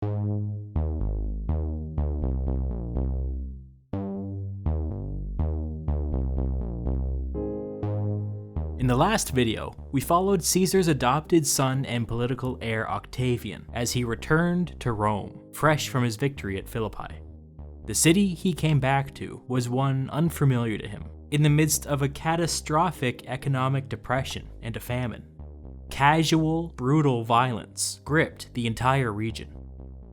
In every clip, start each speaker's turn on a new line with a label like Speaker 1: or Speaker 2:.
Speaker 1: In the last video, we followed Caesar's adopted son and political heir Octavian as he returned to Rome, fresh from his victory at Philippi. The city he came back to was one unfamiliar to him, in the midst of a catastrophic economic depression and a famine. Casual, brutal violence gripped the entire region.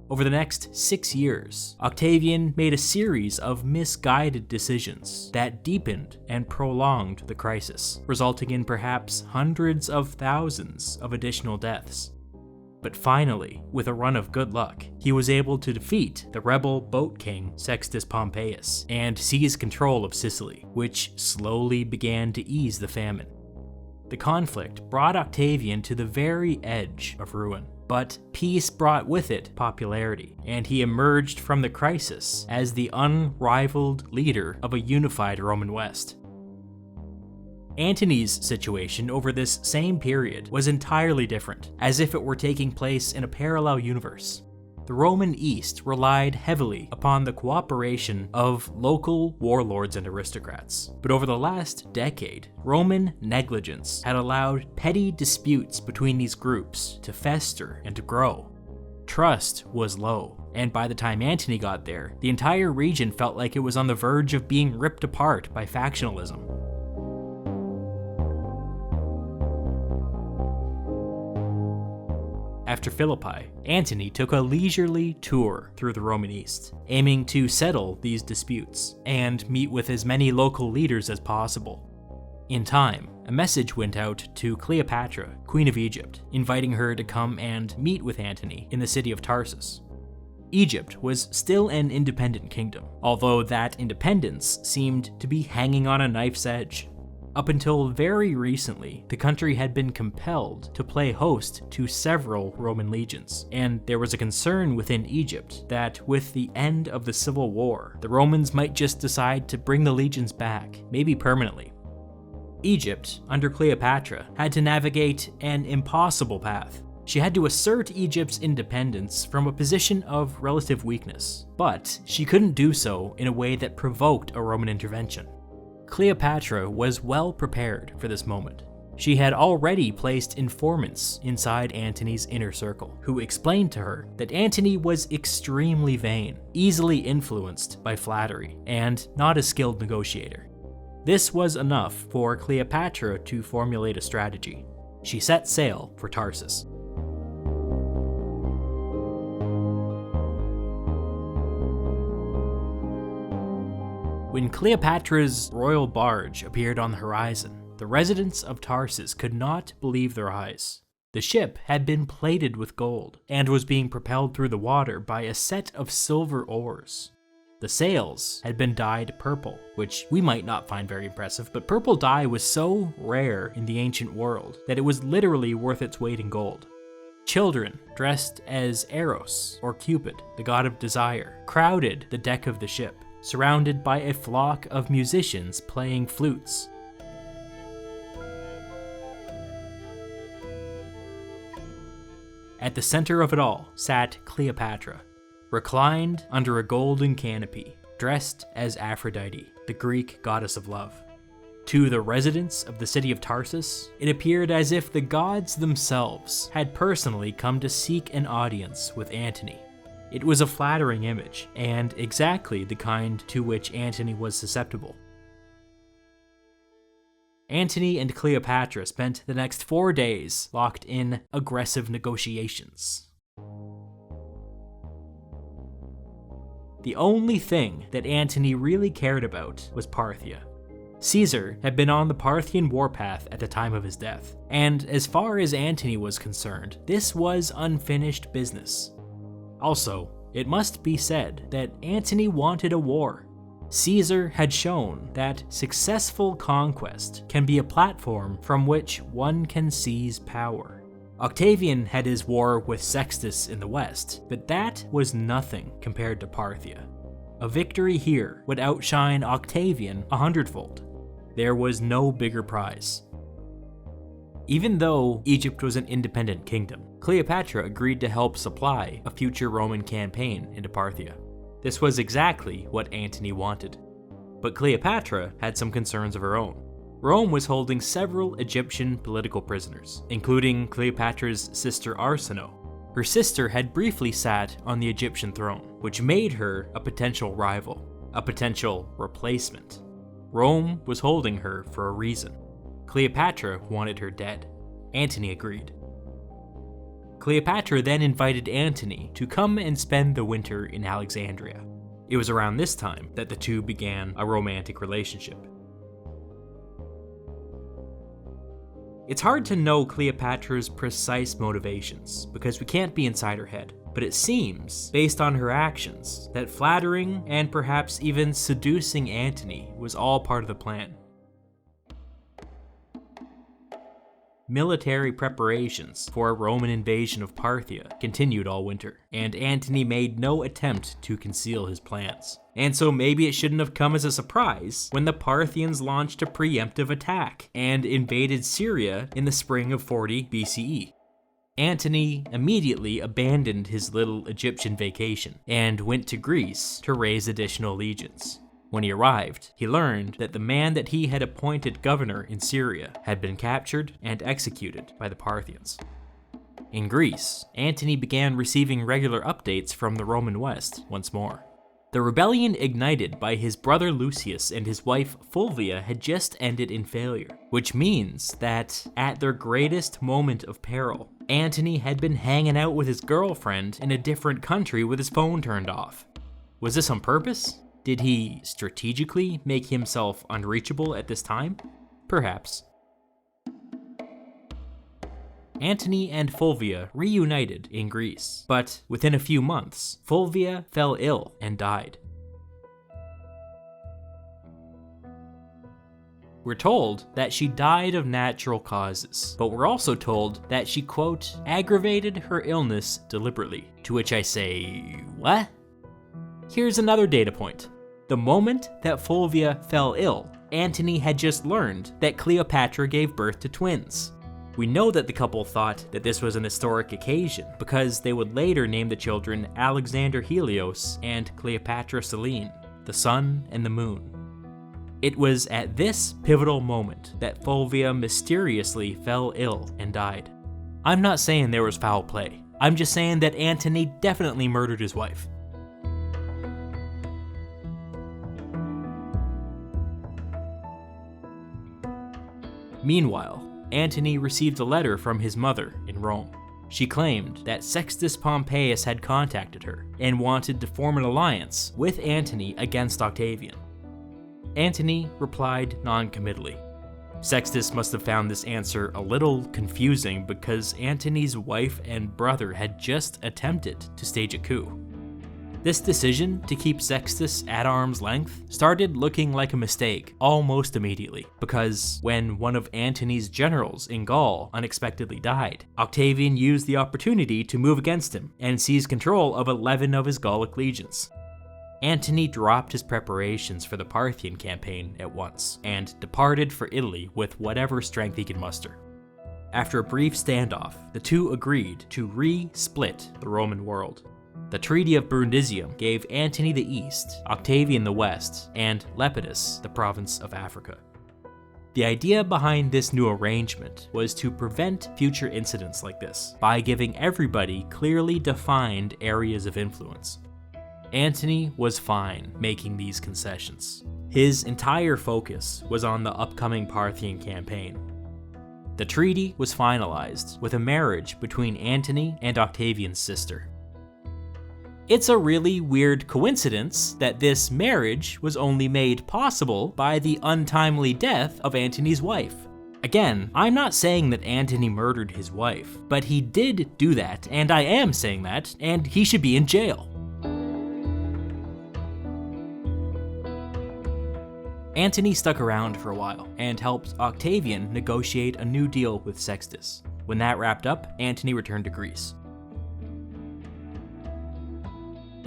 Speaker 1: Over the next 6 years, Octavian made a series of misguided decisions that deepened and prolonged the crisis, resulting in perhaps hundreds of thousands of additional deaths. But finally, with a run of good luck, he was able to defeat the rebel boat king Sextus Pompeius and seize control of Sicily, which slowly began to ease the famine. The conflict brought Octavian to the very edge of ruin. But peace brought with it popularity, and he emerged from the crisis as the unrivaled leader of a unified Roman West. Antony's situation over this same period was entirely different, as if it were taking place in a parallel universe. The Roman East relied heavily upon the cooperation of local warlords and aristocrats. But over the last decade, Roman negligence had allowed petty disputes between these groups to fester and to grow. Trust was low, and by the time Antony got there, the entire region felt like it was on the verge of being ripped apart by factionalism. After Philippi, Antony took a leisurely tour through the Roman East, aiming to settle these disputes and meet with as many local leaders as possible. In time, a message went out to Cleopatra, Queen of Egypt, inviting her to come and meet with Antony in the city of Tarsus. Egypt was still an independent kingdom, although that independence seemed to be hanging on a knife's edge. Up until very recently, the country had been compelled to play host to several Roman legions, and there was a concern within Egypt that with the end of the civil war, the Romans might just decide to bring the legions back, maybe permanently. Egypt, under Cleopatra, had to navigate an impossible path. She had to assert Egypt's independence from a position of relative weakness, but she couldn't do so in a way that provoked a Roman intervention. Cleopatra was well prepared for this moment. She had already placed informants inside Antony's inner circle, who explained to her that Antony was extremely vain, easily influenced by flattery, and not a skilled negotiator. This was enough for Cleopatra to formulate a strategy. She set sail for Tarsus. When Cleopatra's royal barge appeared on the horizon, the residents of Tarsus could not believe their eyes. The ship had been plated with gold and was being propelled through the water by a set of silver oars. The sails had been dyed purple, which we might not find very impressive, but purple dye was so rare in the ancient world that it was literally worth its weight in gold. Children, dressed as Eros, or Cupid, the god of desire, crowded the deck of the ship, surrounded by a flock of musicians playing flutes. At the center of it all sat Cleopatra, reclined under a golden canopy, dressed as Aphrodite, the Greek goddess of love. To the residents of the city of Tarsus, it appeared as if the gods themselves had personally come to seek an audience with Antony. It was a flattering image, and exactly the kind to which Antony was susceptible. Antony and Cleopatra spent the next 4 days locked in aggressive negotiations. The only thing that Antony really cared about was Parthia. Caesar had been on the Parthian warpath at the time of his death, and as far as Antony was concerned, this was unfinished business. Also, it must be said that Antony wanted a war. Caesar had shown that successful conquest can be a platform from which one can seize power. Octavian had his war with Sextus in the west, but that was nothing compared to Parthia. A victory here would outshine Octavian 100-fold. There was no bigger prize. Even though Egypt was an independent kingdom, Cleopatra agreed to help supply a future Roman campaign into Parthia. This was exactly what Antony wanted. But Cleopatra had some concerns of her own. Rome was holding several Egyptian political prisoners, including Cleopatra's sister Arsinoe. Her sister had briefly sat on the Egyptian throne, which made her a potential rival, a potential replacement. Rome was holding her for a reason. Cleopatra wanted her dead. Antony agreed. Cleopatra then invited Antony to come and spend the winter in Alexandria. It was around this time that the two began a romantic relationship. It's hard to know Cleopatra's precise motivations because we can't be inside her head, but it seems, based on her actions, that flattering and perhaps even seducing Antony was all part of the plan. Military preparations for a Roman invasion of Parthia continued all winter, and Antony made no attempt to conceal his plans. And so maybe it shouldn't have come as a surprise when the Parthians launched a preemptive attack and invaded Syria in the spring of 40 BCE. Antony immediately abandoned his little Egyptian vacation and went to Greece to raise additional legions. When he arrived, he learned that the man that he had appointed governor in Syria had been captured and executed by the Parthians. In Greece, Antony began receiving regular updates from the Roman West once more. The rebellion ignited by his brother Lucius and his wife Fulvia had just ended in failure, which means that at their greatest moment of peril, Antony had been hanging out with his girlfriend in a different country with his phone turned off. Was this on purpose? Did he strategically make himself unreachable at this time? Perhaps. Antony and Fulvia reunited in Greece, but within a few months, Fulvia fell ill and died. We're told that she died of natural causes, but we're also told that she, quote, aggravated her illness deliberately, to which I say, what? Here's another data point. The moment that Fulvia fell ill, Antony had just learned that Cleopatra gave birth to twins. We know that the couple thought that this was an historic occasion because they would later name the children Alexander Helios and Cleopatra Selene, the sun and the moon. It was at this pivotal moment that Fulvia mysteriously fell ill and died. I'm not saying there was foul play. I'm just saying that Antony definitely murdered his wife. Meanwhile, Antony received a letter from his mother in Rome. She claimed that Sextus Pompeius had contacted her and wanted to form an alliance with Antony against Octavian. Antony replied non-committally. Sextus must have found this answer a little confusing because Antony's wife and brother had just attempted to stage a coup. This decision to keep Sextus at arm's length started looking like a mistake almost immediately, because when one of Antony's generals in Gaul unexpectedly died, Octavian used the opportunity to move against him and seize control of 11 of his Gallic legions. Antony dropped his preparations for the Parthian campaign at once and departed for Italy with whatever strength he could muster. After a brief standoff, the two agreed to re-split the Roman world. The Treaty of Brundisium gave Antony the east, Octavian the west, and Lepidus the province of Africa. The idea behind this new arrangement was to prevent future incidents like this by giving everybody clearly defined areas of influence. Antony was fine making these concessions. His entire focus was on the upcoming Parthian campaign. The treaty was finalized with a marriage between Antony and Octavian's sister. It's a really weird coincidence that this marriage was only made possible by the untimely death of Antony's wife. Again, I'm not saying that Antony murdered his wife, but he did do that, and I am saying that, and he should be in jail. Antony stuck around for a while and helped Octavian negotiate a new deal with Sextus. When that wrapped up, Antony returned to Greece.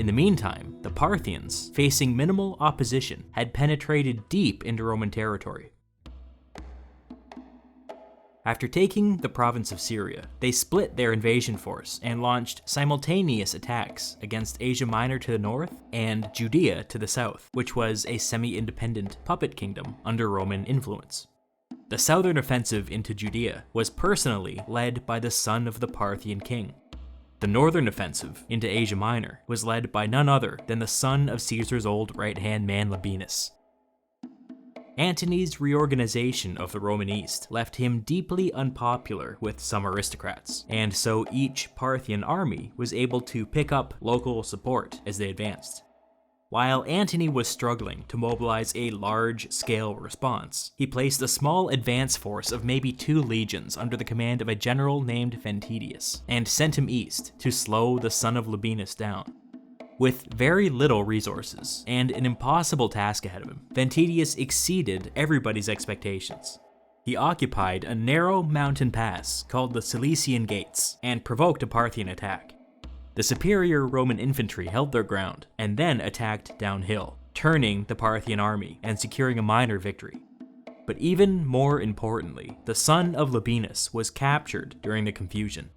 Speaker 1: In the meantime, the Parthians, facing minimal opposition, had penetrated deep into Roman territory. After taking the province of Syria, they split their invasion force and launched simultaneous attacks against Asia Minor to the north and Judea to the south, which was a semi-independent puppet kingdom under Roman influence. The southern offensive into Judea was personally led by the son of the Parthian king. The northern offensive into Asia Minor was led by none other than the son of Caesar's old right-hand man Labienus. Antony's reorganization of the Roman East left him deeply unpopular with some aristocrats, and so each Parthian army was able to pick up local support as they advanced. While Antony was struggling to mobilize a large-scale response, he placed a small advance force of maybe 2 legions under the command of a general named Ventidius, and sent him east to slow the son of Labienus down. With very little resources and an impossible task ahead of him, Ventidius exceeded everybody's expectations. He occupied a narrow mountain pass called the Cilician Gates and provoked a Parthian attack. The superior Roman infantry held their ground and then attacked downhill, turning the Parthian army and securing a minor victory. But even more importantly, the son of Labienus was captured during the confusion.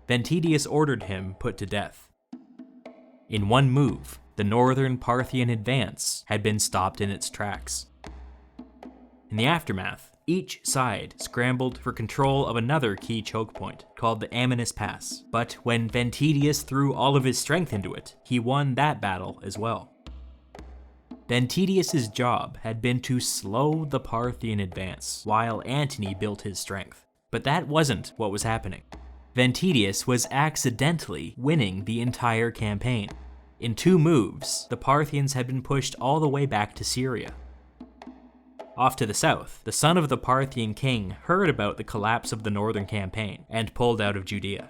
Speaker 1: Ventidius ordered him put to death. In one move, the northern Parthian advance had been stopped in its tracks. In the aftermath, each side scrambled for control of another key choke point, called the Ammonus Pass, but when Ventidius threw all of his strength into it, he won that battle as well. Ventidius's job had been to slow the Parthian advance, while Antony built his strength. But that wasn't what was happening. Ventidius was accidentally winning the entire campaign. In 2 moves, the Parthians had been pushed all the way back to Syria. Off to the south, the son of the Parthian king heard about the collapse of the northern campaign and pulled out of Judea.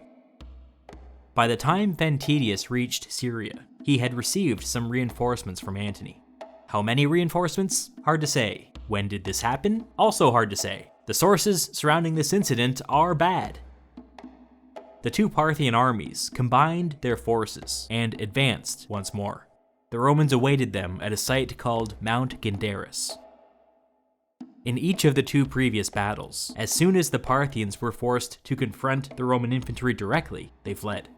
Speaker 1: By the time Ventidius reached Syria, he had received some reinforcements from Antony. How many reinforcements? Hard to say. When did this happen? Also hard to say. The sources surrounding this incident are bad. The 2 Parthian armies combined their forces and advanced once more. The Romans awaited them at a site called Mount Gindaris. In each of the 2 previous battles, as soon as the Parthians were forced to confront the Roman infantry directly, they fled.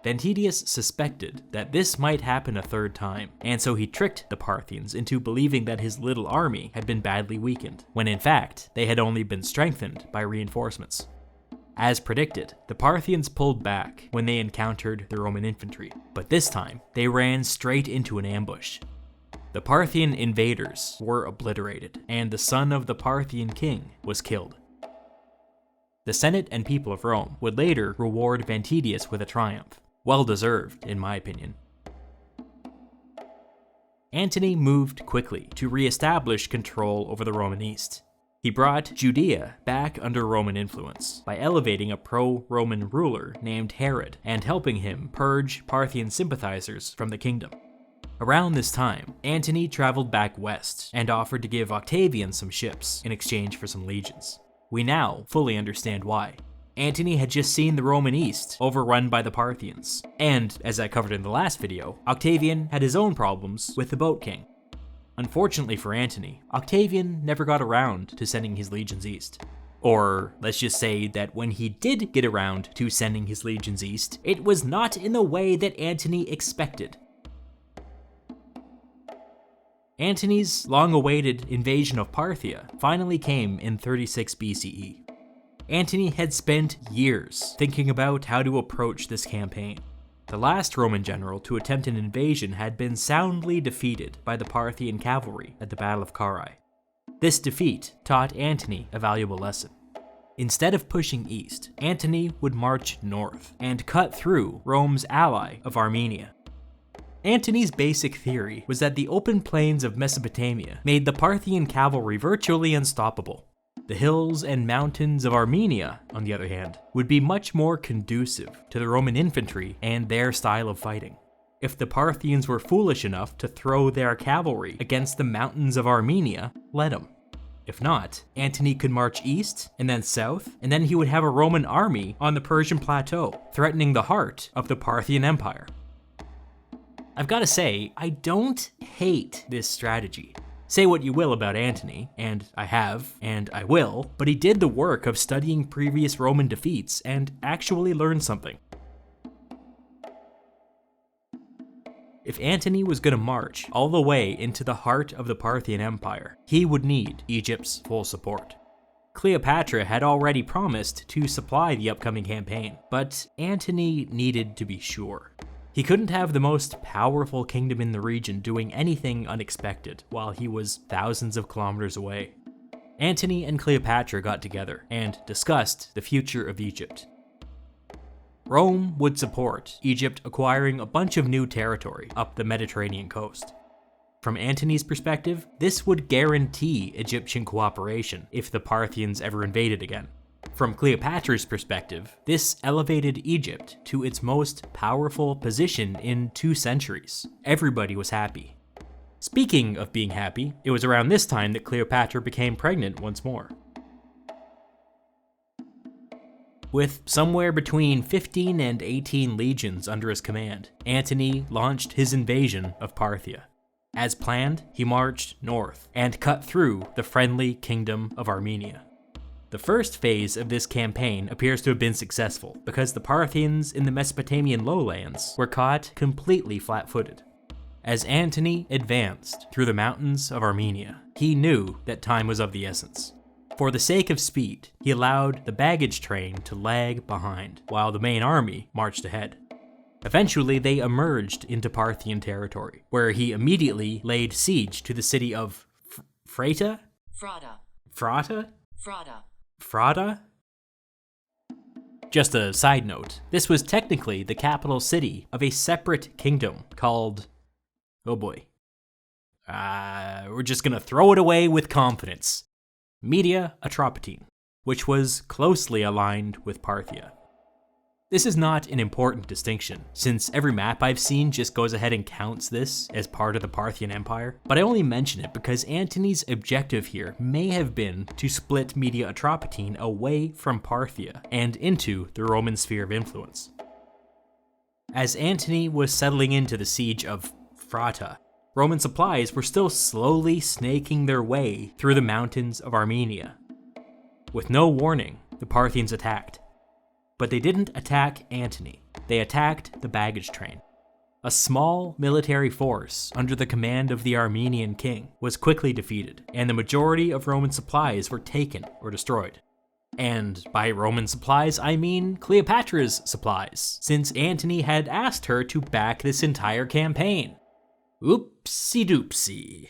Speaker 1: Ventidius suspected that this might happen a 3rd time, and so he tricked the Parthians into believing that his little army had been badly weakened, when in fact they had only been strengthened by reinforcements. As predicted, the Parthians pulled back when they encountered the Roman infantry, but this time they ran straight into an ambush. The Parthian invaders were obliterated, and the son of the Parthian king was killed. The Senate and people of Rome would later reward Ventidius with a triumph, well deserved in my opinion. Antony moved quickly to re-establish control over the Roman East. He brought Judea back under Roman influence by elevating a pro-Roman ruler named Herod and helping him purge Parthian sympathizers from the kingdom. Around this time, Antony traveled back west and offered to give Octavian some ships in exchange for some legions. We now fully understand why. Antony had just seen the Roman East overrun by the Parthians, and as I covered in the last video, Octavian had his own problems with the Boat King. Unfortunately for Antony, Octavian never got around to sending his legions east. Or let's just say that when he did get around to sending his legions east, it was not in the way that Antony expected. Antony's long-awaited invasion of Parthia finally came in 36 BCE. Antony had spent years thinking about how to approach this campaign. The last Roman general to attempt an invasion had been soundly defeated by the Parthian cavalry at the Battle of Carrhae. This defeat taught Antony a valuable lesson. Instead of pushing east, Antony would march north and cut through Rome's ally of Armenia. Antony's basic theory was that the open plains of Mesopotamia made the Parthian cavalry virtually unstoppable. The hills and mountains of Armenia, on the other hand, would be much more conducive to the Roman infantry and their style of fighting. If the Parthians were foolish enough to throw their cavalry against the mountains of Armenia, let them. If not, Antony could march east and then south, and then he would have a Roman army on the Persian plateau, threatening the heart of the Parthian Empire. I've got to say, I don't hate this strategy. Say what you will about Antony, and I have, and I will, but he did the work of studying previous Roman defeats and actually learned something. If Antony was going to march all the way into the heart of the Parthian Empire, he would need Egypt's full support. Cleopatra had already promised to supply the upcoming campaign, but Antony needed to be sure. He couldn't have the most powerful kingdom in the region doing anything unexpected while he was thousands of kilometers away. Antony and Cleopatra got together and discussed the future of Egypt. Rome would support Egypt acquiring a bunch of new territory up the Mediterranean coast. From Antony's perspective, this would guarantee Egyptian cooperation if the Parthians ever invaded again. From Cleopatra's perspective, this elevated Egypt to its most powerful position in 2 centuries. Everybody was happy. Speaking of being happy, it was around this time that Cleopatra became pregnant once more. With somewhere between 15 and 18 legions under his command, Antony launched his invasion of Parthia. As planned, he marched north and cut through the friendly kingdom of Armenia. The first phase of this campaign appears to have been successful because the Parthians in the Mesopotamian lowlands were caught completely flat-footed. As Antony advanced through the mountains of Armenia, he knew that time was of the essence. For the sake of speed, he allowed the baggage train to lag behind, while the main army marched ahead. Eventually, they emerged into Parthian territory, where he immediately laid siege to the city of Frata? Frata? Just a side note, this was technically the capital city of a separate kingdom called... oh boy. We're just gonna throw it away with confidence. Media Atropatene, which was closely aligned with Parthia. This is not an important distinction, since every map I've seen just goes ahead and counts this as part of the Parthian Empire, but I only mention it because Antony's objective here may have been to split Media Atropatene away from Parthia and into the Roman sphere of influence. As Antony was settling into the siege of Frata, Roman supplies were still slowly snaking their way through the mountains of Armenia. With no warning, the Parthians attacked. But they didn't attack Antony, they attacked the baggage train. A small military force under the command of the Armenian king was quickly defeated, and the majority of Roman supplies were taken or destroyed. And by Roman supplies, I mean Cleopatra's supplies, since Antony had asked her to back this entire campaign. Oopsie-doopsie.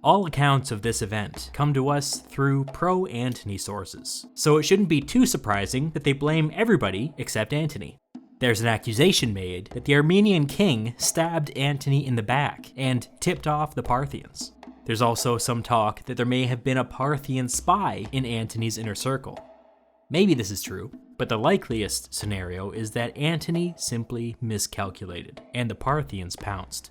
Speaker 1: All accounts of this event come to us through pro-Antony sources, so it shouldn't be too surprising that they blame everybody except Antony. There's an accusation made that the Armenian king stabbed Antony in the back and tipped off the Parthians. There's also some talk that there may have been a Parthian spy in Antony's inner circle. Maybe this is true, but the likeliest scenario is that Antony simply miscalculated, and the Parthians pounced.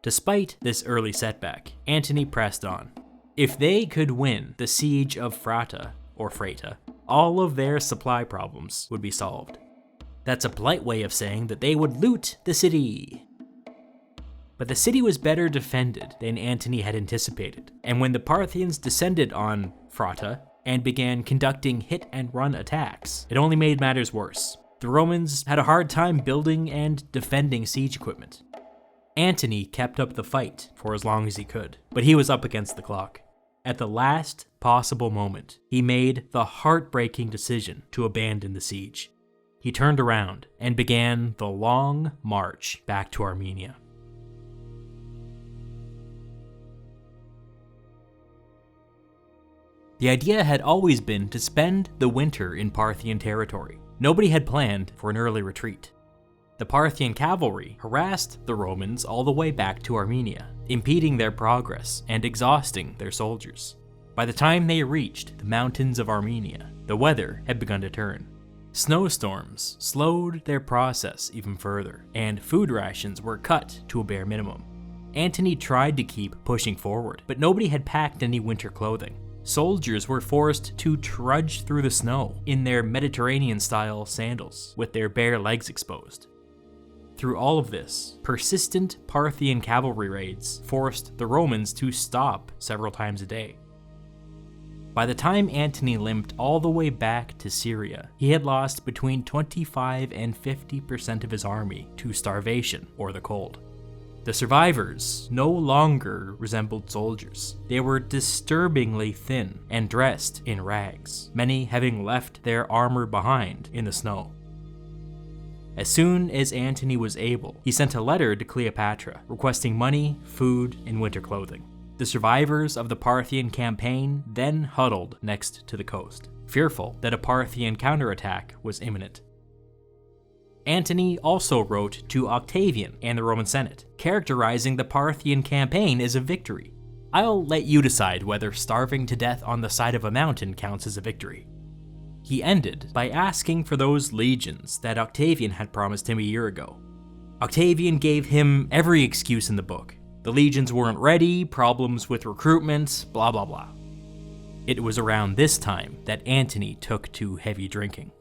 Speaker 1: Despite this early setback, Antony pressed on. If they could win the siege of Frata, or Frata, all of their supply problems would be solved. That's a polite way of saying that they would loot the city. But the city was better defended than Antony had anticipated, and when the Parthians descended on Frata and began conducting hit-and-run attacks, it only made matters worse. The Romans had a hard time building and defending siege equipment. Antony kept up the fight for as long as he could, but he was up against the clock. At the last possible moment, he made the heartbreaking decision to abandon the siege. He turned around and began the long march back to Armenia. The idea had always been to spend the winter in Parthian territory. Nobody had planned for an early retreat. The Parthian cavalry harassed the Romans all the way back to Armenia, impeding their progress and exhausting their soldiers. By the time they reached the mountains of Armenia, the weather had begun to turn. Snowstorms slowed their process even further, and food rations were cut to a bare minimum. Antony tried to keep pushing forward, but nobody had packed any winter clothing. Soldiers were forced to trudge through the snow in their Mediterranean-style sandals, with their bare legs exposed. through all of this, persistent Parthian cavalry raids forced the Romans to stop several times a day. By the time Antony limped all the way back to Syria, he had lost between 25 and 50% of his army to starvation or the cold. The survivors no longer resembled soldiers. They were disturbingly thin and dressed in rags, many having left their armor behind in the snow. As soon as Antony was able, he sent a letter to Cleopatra requesting money, food, and winter clothing. The survivors of the Parthian campaign then huddled next to the coast, fearful that a Parthian counterattack was imminent. Antony also wrote to Octavian and the Roman Senate, characterizing the Parthian campaign as a victory. I'll let you decide whether starving to death on the side of a mountain counts as a victory. He ended by asking for those legions that Octavian had promised him a year ago. Octavian gave him every excuse in the book. The legions weren't ready, problems with recruitment, blah blah blah. It was around this time that Antony took to heavy drinking.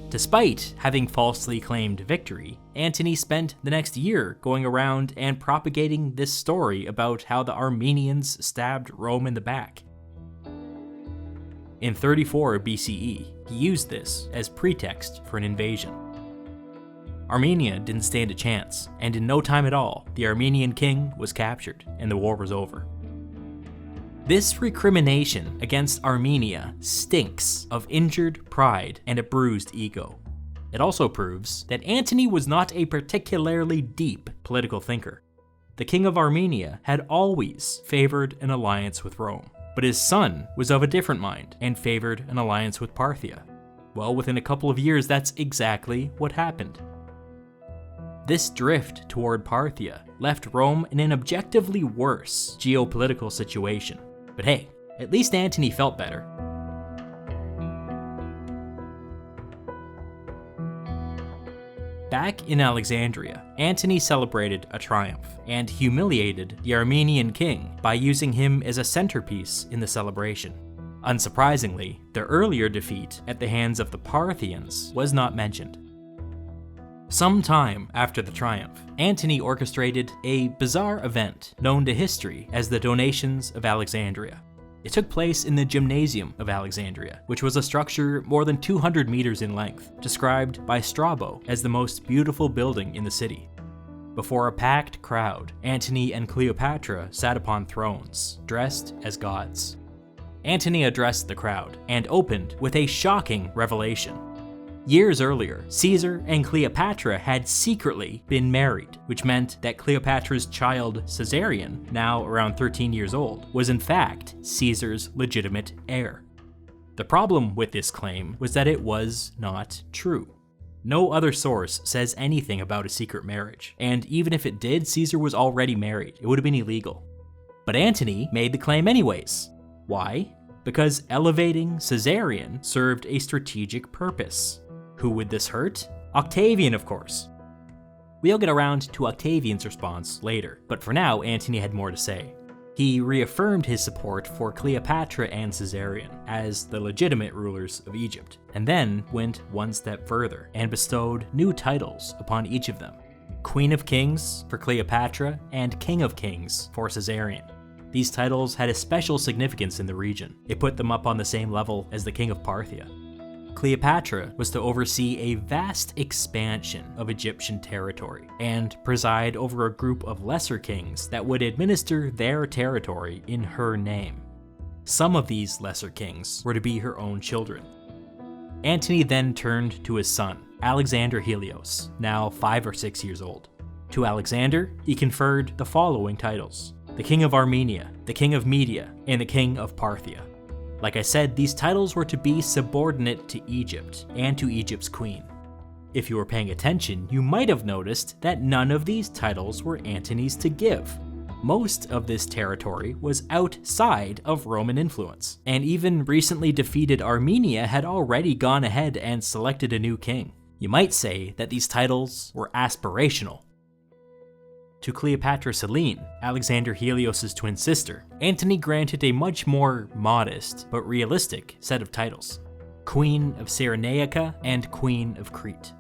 Speaker 1: Despite having falsely claimed victory, Antony spent the next year going around and propagating this story about how the Armenians stabbed Rome in the back. In 34 BCE, he used this as pretext for an invasion. Armenia didn't stand a chance, and in no time at all, the Armenian king was captured and the war was over. This recrimination against Armenia stinks of injured pride and a bruised ego. It also proves that Antony was not a particularly deep political thinker. The king of Armenia had always favored an alliance with Rome, but his son was of a different mind and favored an alliance with Parthia. Well, within a couple of years, that's exactly what happened. This drift toward Parthia left Rome in an objectively worse geopolitical situation. But hey, at least Antony felt better. Back in Alexandria, Antony celebrated a triumph and humiliated the Armenian king by using him as a centerpiece in the celebration. Unsurprisingly, the earlier defeat at the hands of the Parthians was not mentioned. Some time after the triumph, Antony orchestrated a bizarre event known to history as the Donations of Alexandria. It took place in the Gymnasium of Alexandria, which was a structure more than 200 meters in length, described by Strabo as the most beautiful building in the city. Before a packed crowd, Antony and Cleopatra sat upon thrones, dressed as gods. Antony addressed the crowd and opened with a shocking revelation. Years earlier, Caesar and Cleopatra had secretly been married, which meant that Cleopatra's child, Caesarion, now around 13 years old, was in fact Caesar's legitimate heir. The problem with this claim was that it was not true. No other source says anything about a secret marriage, and even if it did, Caesar was already married. It would have been illegal. But Antony made the claim anyways. Why? Because elevating Caesarion served a strategic purpose. Who would this hurt? Octavian, of course. We'll get around to Octavian's response later, but for now, Antony had more to say. He reaffirmed his support for Cleopatra and Caesarion as the legitimate rulers of Egypt, and then went one step further and bestowed new titles upon each of them. Queen of Kings for Cleopatra and King of Kings for Caesarion. These titles had a special significance in the region. It put them up on the same level as the King of Parthia. Cleopatra was to oversee a vast expansion of Egyptian territory and preside over a group of lesser kings that would administer their territory in her name. Some of these lesser kings were to be her own children. Antony then turned to his son, Alexander Helios, now 5 or 6 years old. To Alexander, he conferred the following titles: the King of Armenia, the King of Media, and the King of Parthia. Like I said, these titles were to be subordinate to Egypt and to Egypt's queen. If you were paying attention, you might have noticed that none of these titles were Antony's to give. Most of this territory was outside of Roman influence, and even recently defeated Armenia had already gone ahead and selected a new king. You might say that these titles were aspirational. To Cleopatra Selene, Alexander Helios's twin sister, Antony granted a much more modest but realistic set of titles: Queen of Cyrenaica and Queen of Crete.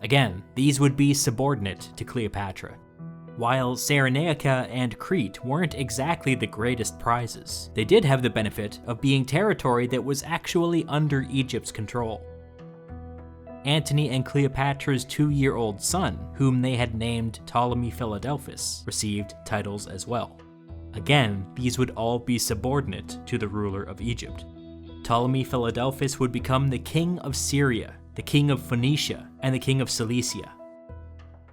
Speaker 1: Again, these would be subordinate to Cleopatra. While Cyrenaica and Crete weren't exactly the greatest prizes, they did have the benefit of being territory that was actually under Egypt's control. Antony and Cleopatra's 2-year-old son, whom they had named Ptolemy Philadelphus, received titles as well. Again, these would all be subordinate to the ruler of Egypt. Ptolemy Philadelphus would become the king of Syria, the king of Phoenicia, and the king of Cilicia.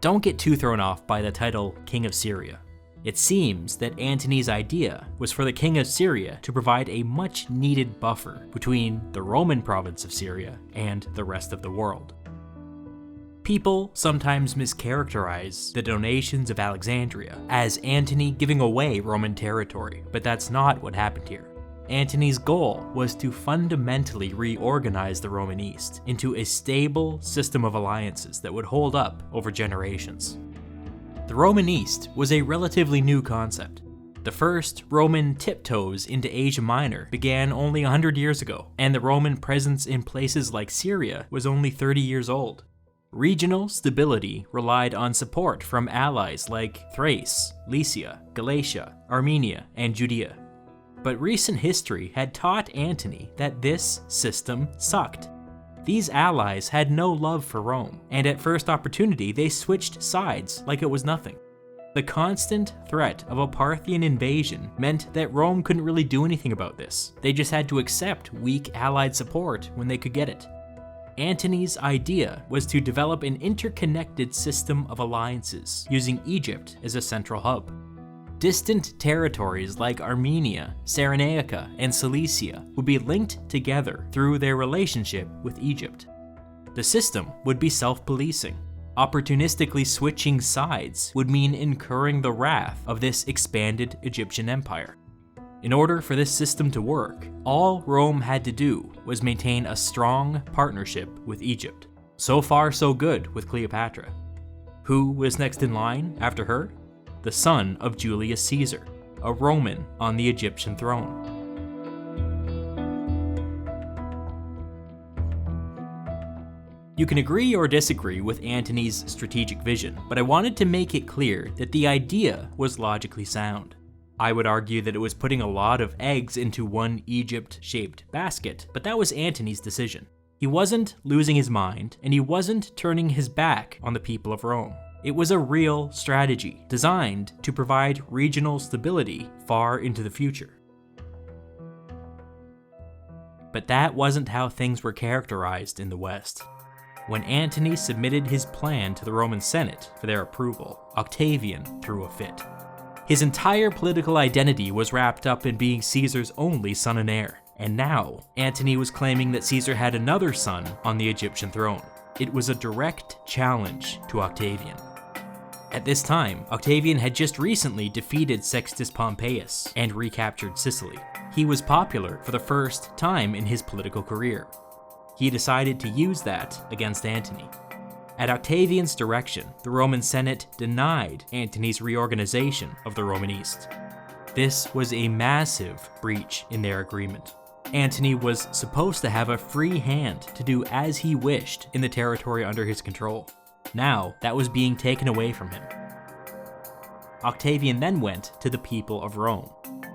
Speaker 1: Don't get too thrown off by the title King of Syria. It seems that Antony's idea was for the king of Syria to provide a much-needed buffer between the Roman province of Syria and the rest of the world. People sometimes mischaracterize the donations of Alexandria as Antony giving away Roman territory, but that's not what happened here. Antony's goal was to fundamentally reorganize the Roman East into a stable system of alliances that would hold up over generations. The Roman East was a relatively new concept. The first Roman tiptoes into Asia Minor began only 100 years ago, and the Roman presence in places like Syria was only 30 years old. Regional stability relied on support from allies like Thrace, Lycia, Galatia, Armenia, and Judea. But recent history had taught Antony that this system sucked. These allies had no love for Rome, and at first opportunity they switched sides like it was nothing. The constant threat of a Parthian invasion meant that Rome couldn't really do anything about this. They just had to accept weak allied support when they could get it. Antony's idea was to develop an interconnected system of alliances, using Egypt as a central hub. Distant territories like Armenia, Cyrenaica, and Cilicia would be linked together through their relationship with Egypt. The system would be self-policing. Opportunistically switching sides would mean incurring the wrath of this expanded Egyptian empire. In order for this system to work, all Rome had to do was maintain a strong partnership with Egypt. So far, so good with Cleopatra. Who was next in line after her? The son of Julius Caesar, a Roman on the Egyptian throne. You can agree or disagree with Antony's strategic vision, but I wanted to make it clear that the idea was logically sound. I would argue that it was putting a lot of eggs into one Egypt-shaped basket, but that was Antony's decision. He wasn't losing his mind, and he wasn't turning his back on the people of Rome. It was a real strategy, designed to provide regional stability far into the future. But that wasn't how things were characterized in the West. When Antony submitted his plan to the Roman Senate for their approval, Octavian threw a fit. His entire political identity was wrapped up in being Caesar's only son and heir, and now Antony was claiming that Caesar had another son on the Egyptian throne. It was a direct challenge to Octavian. At this time, Octavian had just recently defeated Sextus Pompeius and recaptured Sicily. He was popular for the first time in his political career. He decided to use that against Antony. At Octavian's direction, the Roman Senate denied Antony's reorganization of the Roman East. This was a massive breach in their agreement. Antony was supposed to have a free hand to do as he wished in the territory under his control. Now, that was being taken away from him. Octavian then went to the people of Rome.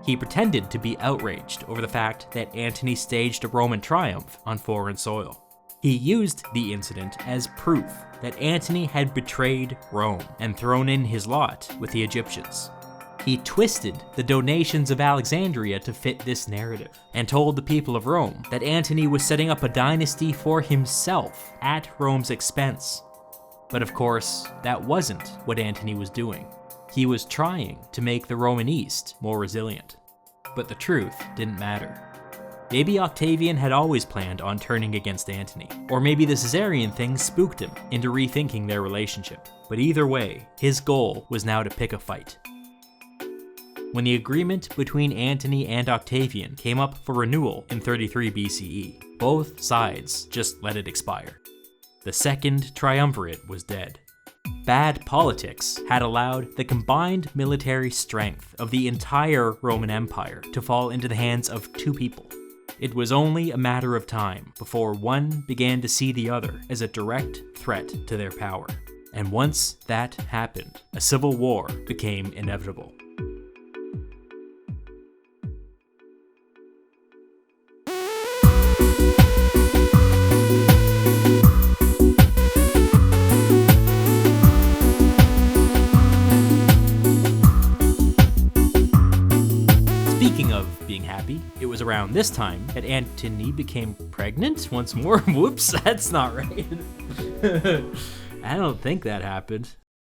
Speaker 1: He pretended to be outraged over the fact that Antony staged a Roman triumph on foreign soil. He used the incident as proof that Antony had betrayed Rome and thrown in his lot with the Egyptians. He twisted the donations of Alexandria to fit this narrative, and told the people of Rome that Antony was setting up a dynasty for himself at Rome's expense. But of course, that wasn't what Antony was doing. He was trying to make the Roman East more resilient. But the truth didn't matter. Maybe Octavian had always planned on turning against Antony, or maybe the Caesarian thing spooked him into rethinking their relationship. But either way, his goal was now to pick a fight. When the agreement between Antony and Octavian came up for renewal in 33 BCE, both sides just let it expire. The second triumvirate was dead. bad politics had allowed the combined military strength of the entire Roman Empire to fall into the hands of two people. It was only a matter of time before one began to see the other as a direct threat to their power. And once that happened, a civil war became inevitable. Speaking of being happy, it was around this time that Antony became pregnant once more. Whoops, that's not right. I don't think that happened.